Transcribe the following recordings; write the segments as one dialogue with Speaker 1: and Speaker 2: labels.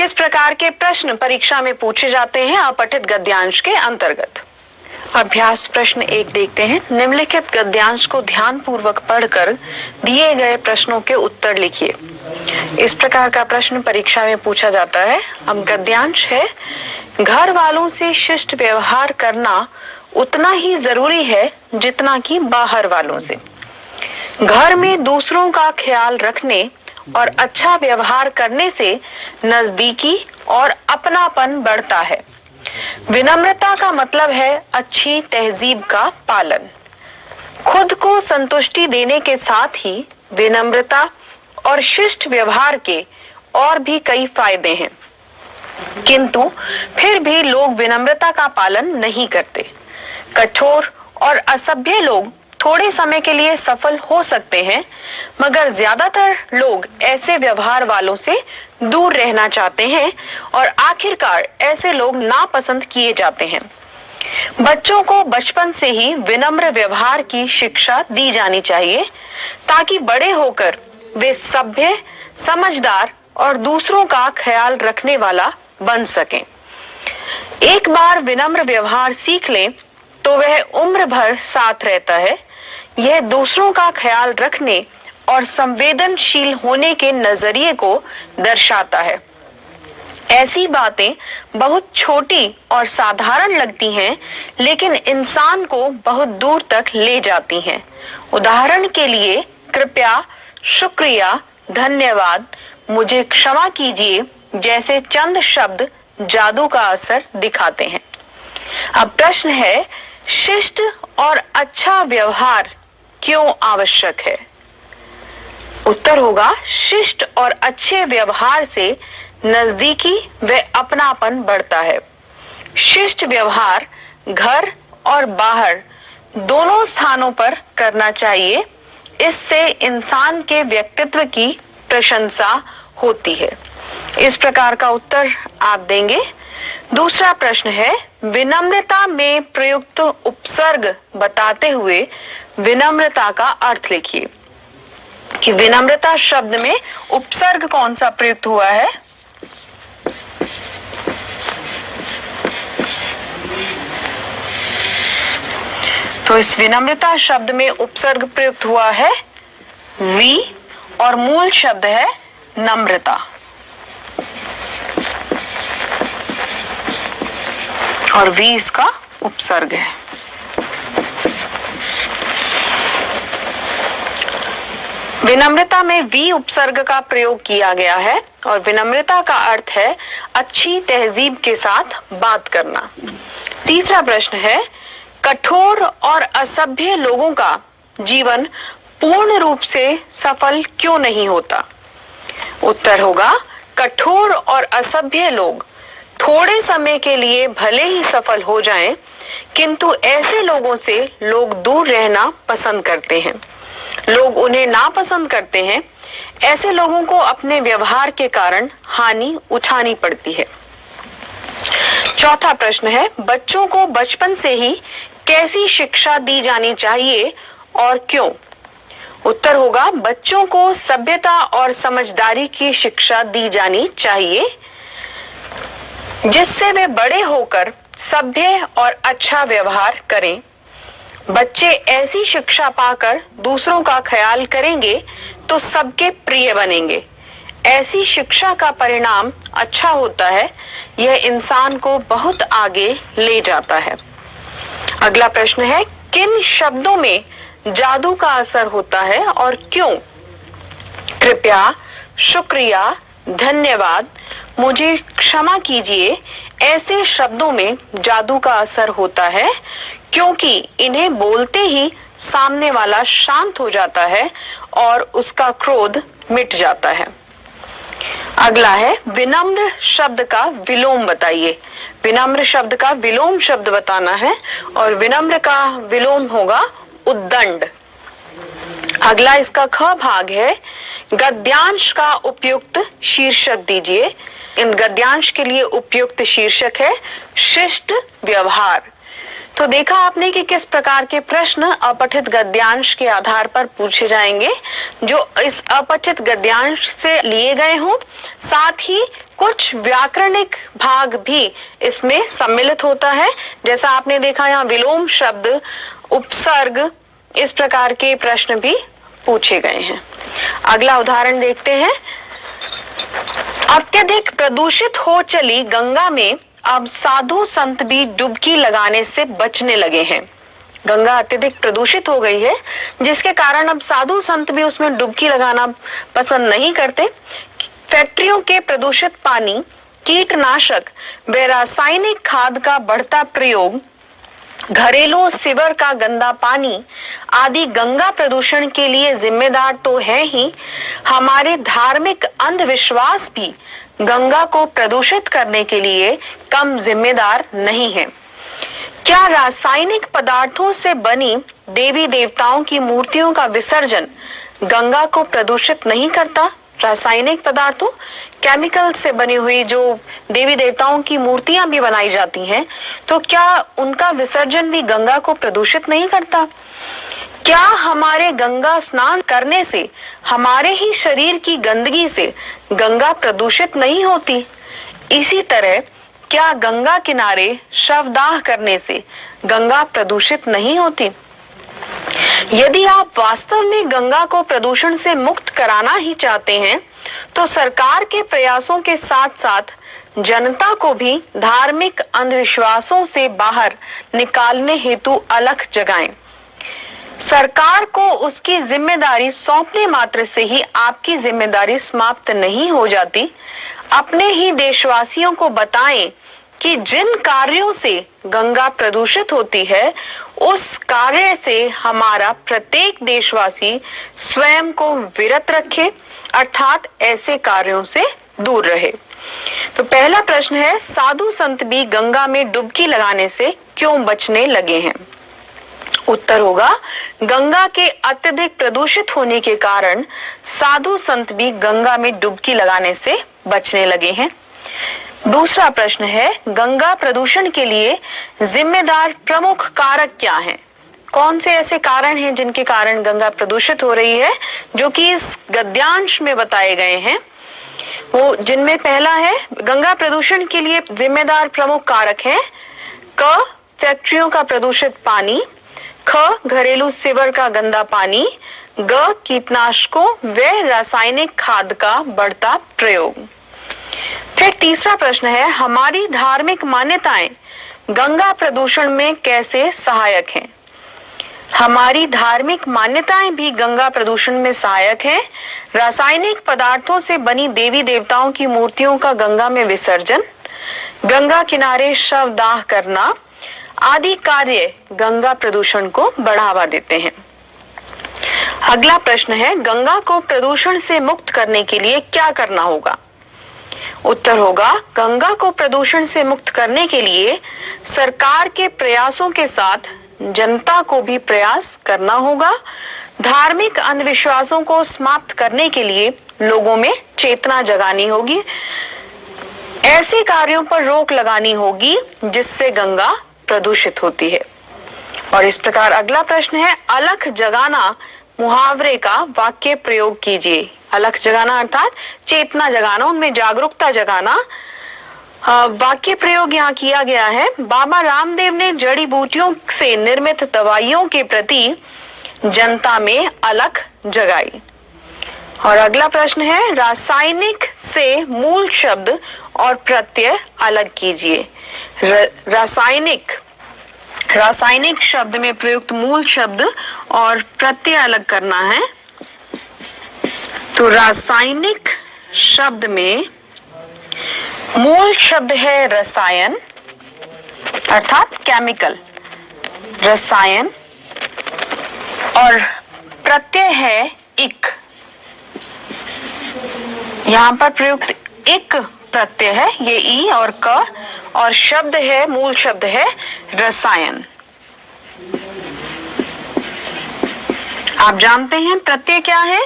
Speaker 1: किस प्रकार के प्रश्न परीक्षा में पूछे जाते हैं अपठित गद्यांश के अंतर्गत। अभ्यास प्रश्न 1 देखते हैं। निम्नलिखित गद्यांश को ध्यान पूर्वक पढ़कर दिए गए प्रश्नों के उत्तर लिखिए। इस प्रकार का प्रश्न परीक्षा में पूछा जाता है। अब गद्यांश है, घर वालों से शिष्ट व्यवहार करना उतना ही जरूरी है जितना कि बाहर वालों से। घर में दूसरों का ख्याल रखने और अच्छा व्यवहार करने से नजदीकी और अपनापन बढ़ता है। विनम्रता का मतलब है अच्छी तहजीब का पालन। खुद को संतुष्टि देने के साथ ही विनम्रता और शिष्ट व्यवहार के और भी कई फायदे हैं, किंतु फिर भी लोग विनम्रता का पालन नहीं करते। कठोर और असभ्य लोग थोड़े समय के लिए सफल हो सकते हैं, मगर ज्यादातर लोग ऐसे व्यवहार वालों से दूर रहना चाहते हैं और आखिरकार ऐसे लोग नापसंद किए जाते हैं। बच्चों को बचपन से ही विनम्र व्यवहार की शिक्षा दी जानी चाहिए ताकि बड़े होकर वे सभ्य, समझदार और दूसरों का ख्याल रखने वाला बन सकें। एक बार विनम्र व्यवहार सीख लें तो वह उम्र भर साथ रहता है। यह दूसरों का ख्याल रखने और संवेदनशील होने के नजरिए को दर्शाता है। ऐसी बातें बहुत छोटी और साधारण लगती हैं, लेकिन इंसान को बहुत दूर तक ले जाती हैं। उदाहरण के लिए कृपया, शुक्रिया, धन्यवाद, मुझे क्षमा कीजिए जैसे चंद शब्द जादू का असर दिखाते हैं। अब प्रश्न है, शिष्ट और अच्छा व्यवहार क्यों आवश्यक है? उत्तर होगा, शिष्ट और अच्छे व्यवहार से नजदीकी व अपनापन बढ़ता है। शिष्ट व्यवहार घर और बाहर दोनों स्थानों पर करना चाहिए। इससे इंसान के व्यक्तित्व की प्रशंसा होती है। इस प्रकार का उत्तर आप देंगे। दूसरा प्रश्न है, विनम्रता में प्रयुक्त उपसर्ग बताते हुए विनम्रता का अर्थ लिखिए। कि विनम्रता शब्द में उपसर्ग कौन सा प्रयुक्त हुआ है? तो इस विनम्रता शब्द में उपसर्ग प्रयुक्त हुआ है वी और मूल शब्द है नम्रता। और वी इसका उपसर्ग है। विनम्रता में वी उपसर्ग का प्रयोग किया गया है और विनम्रता का अर्थ है अच्छी तहजीब के साथ बात करना। तीसरा प्रश्न है, कठोर और असभ्य लोगों का जीवन पूर्ण रूप से सफल क्यों नहीं होता? उत्तर होगा, कठोर और असभ्य लोग थोड़े समय के लिए भले ही सफल हो जाएं, किंतु ऐसे लोगों से लोग दूर रहना पसंद करते हैं। लोग उन्हें नापसंद करते हैं। ऐसे लोगों को अपने व्यवहार के कारण हानि उठानी पड़ती है। चौथा प्रश्न है, बच्चों को बचपन से ही कैसी शिक्षा दी जानी चाहिए और क्यों? उत्तर होगा, बच्चों को सभ्यता और समझदारी की शिक्षा दी जानी चाहिए, जिससे वे बड़े होकर सभ्य और अच्छा व्यवहार करें। बच्चे ऐसी शिक्षा पाकर दूसरों का ख्याल करेंगे तो सबके प्रिय बनेंगे। ऐसी शिक्षा का परिणाम अच्छा होता है। यह इंसान को बहुत आगे ले जाता है। अगला प्रश्न है, किन शब्दों में जादू का असर होता है और क्यों? कृपया, शुक्रिया, धन्यवाद, मुझे क्षमा कीजिए ऐसे शब्दों में जादू का असर होता है, क्योंकि इन्हें बोलते ही सामने वाला शांत हो जाता है और उसका क्रोध मिट जाता है। अगला है, विनम्र शब्द का विलोम बताइए। विनम्र शब्द का विलोम शब्द बताना है और विनम्र का विलोम होगा उद्दंड। अगला इसका ख भाग है, गद्यांश का उपयुक्त शीर्षक दीजिए। इन गद्यांश के लिए उपयुक्त शीर्षक है शिष्ट व्यवहार। तो देखा आपने कि किस प्रकार के प्रश्न अपठित गद्यांश के आधार पर पूछे जाएंगे जो इस अपठित गद्यांश से लिए गए हों, साथ ही कुछ व्याकरणिक भाग भी इसमें सम्मिलित होता है। जैसा आपने देखा यहाँ विलोम शब्द, उपसर्ग, इस प्रकार के प्रश्न भी पूछे गए हैं। अगला उदाहरण देखते हैं। अत्यधिक प्रदूषित हो चली गंगा में अब साधु संत भी डुबकी लगाने से बचने लगे हैं। गंगा अत्यधिक प्रदूषित हो गई है, जिसके कारण अब साधु संत भी उसमें डुबकी लगाना पसंद नहीं करते। फैक्ट्रियों के प्रदूषित पानी, कीटनाशक व रासायनिक खाद का बढ़ता प्रयोग, घरेलू सीवर का गंदा पानी आदि गंगा प्रदूषण के लिए जिम्मेदार तो है ही, हमारे धार्मिक अंधविश्वास भी गंगा को प्रदूषित करने के लिए कम जिम्मेदार नहीं है। क्या रासायनिक पदार्थों से बनी देवी देवताओं की मूर्तियों का विसर्जन गंगा को प्रदूषित नहीं करता? रासायनिक पदार्थों, केमिकल से बनी हुई जो देवी देवताओं की मूर्तियां भी बनाई जाती हैं, तो क्या उनका विसर्जन भी गंगा को प्रदूषित नहीं करता? क्या हमारे गंगा स्नान करने से हमारे ही शरीर की गंदगी से गंगा प्रदूषित नहीं होती? इसी तरह क्या गंगा किनारे शवदाह करने से गंगा प्रदूषित नहीं होती? यदि आप वास्तव में गंगा को प्रदूषण से मुक्त कराना ही चाहते हैं, तो सरकार के प्रयासों के साथ साथ जनता को भी धार्मिक अंधविश्वासों से बाहर निकालने हेतु अलख जगाएं। सरकार को उसकी जिम्मेदारी सौंपने मात्र से ही आपकी जिम्मेदारी समाप्त नहीं हो जाती। अपने ही देशवासियों को बताएं कि जिन कार्यों से गंगा प्रदूषित होती है, उस कार्य से हमारा प्रत्येक देशवासी स्वयं को विरत रखे, अर्थात ऐसे कार्यों से दूर रहे। तो पहला प्रश्न है, साधु संत भी गंगा में डुबकी लगाने से क्यों बचने लगे हैं? उत्तर होगा, गंगा के अत्यधिक प्रदूषित होने के कारण साधु संत भी गंगा में डुबकी लगाने से बचने लगे हैं। दूसरा प्रश्न है, गंगा प्रदूषण के लिए जिम्मेदार प्रमुख कारक क्या हैं? कौन से ऐसे कारण हैं जिनके कारण गंगा प्रदूषित हो रही है, जो कि इस गद्यांश में बताए गए हैं? वो जिनमें पहला है, गंगा प्रदूषण के लिए जिम्मेदार प्रमुख कारक हैं क, फैक्ट्रियों का प्रदूषित पानी, ख, घरेलू सीवर का गंदा पानी, ग, कीटनाशकों व रासायनिक खाद का बढ़ता प्रयोग। फिर तीसरा प्रश्न है, हमारी धार्मिक मान्यताएं गंगा प्रदूषण में कैसे सहायक हैं? हमारी धार्मिक मान्यताएं भी गंगा प्रदूषण में सहायक हैं। रासायनिक पदार्थों से बनी देवी देवताओं की मूर्तियों का गंगा में विसर्जन, गंगा किनारे शवदाह करना आदि कार्य गंगा प्रदूषण को बढ़ावा देते हैं। अगला प्रश्न है, गंगा को प्रदूषण से मुक्त करने के लिए क्या करना होगा? उत्तर होगा, गंगा को प्रदूषण से मुक्त करने के लिए सरकार के प्रयासों के साथ जनता को भी प्रयास करना होगा। धार्मिक अंधविश्वासों को समाप्त करने के लिए लोगों में चेतना जगानी होगी। ऐसे कार्यों पर रोक लगानी होगी जिससे गंगा प्रदूषित होती है। और इस प्रकार अगला प्रश्न है, अलख जगाना मुहावरे का वाक्य प्रयोग कीजिए। अलख जगाना अर्थात चेतना जगाना, उनमें जागरूकता जगाना। वाक्य प्रयोग यहाँ किया गया है, बाबा रामदेव ने जड़ी बूटियों से निर्मित दवाइयों के प्रति जनता में अलख जगाई। और अगला प्रश्न है, रासायनिक से मूल शब्द और प्रत्यय अलग कीजिए। रासायनिक शब्द में प्रयुक्त मूल शब्द और प्रत्यय अलग करना है। तो रासायनिक शब्द में मूल शब्द है रसायन, अर्थात केमिकल, रसायन, और प्रत्यय है इक। यहाँ पर प्रयुक्त इक प्रत्यय है, ये ई और क, और शब्द है, मूल शब्द है रसायन। आप जानते हैं प्रत्यय क्या है?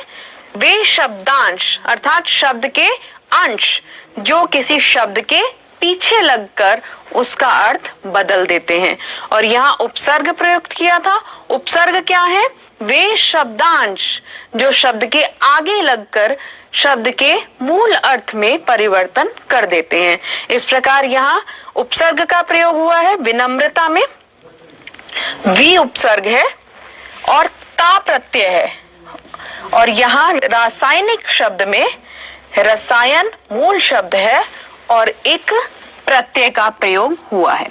Speaker 1: वे शब्दांश अर्थात शब्द के अंश जो किसी शब्द के पीछे लगकर उसका अर्थ बदल देते हैं। और यहाँ उपसर्ग प्रयुक्त किया था। उपसर्ग क्या है? वे शब्दांश जो शब्द के आगे लगकर शब्द के मूल अर्थ में परिवर्तन कर देते हैं। इस प्रकार यहाँ उपसर्ग का प्रयोग हुआ है। विनम्रता में वी उपसर्ग है और ता प्रत्यय है, और यहाँ रासायनिक शब्द में रसायन मूल शब्द है और एक प्रत्यय का प्रयोग हुआ है।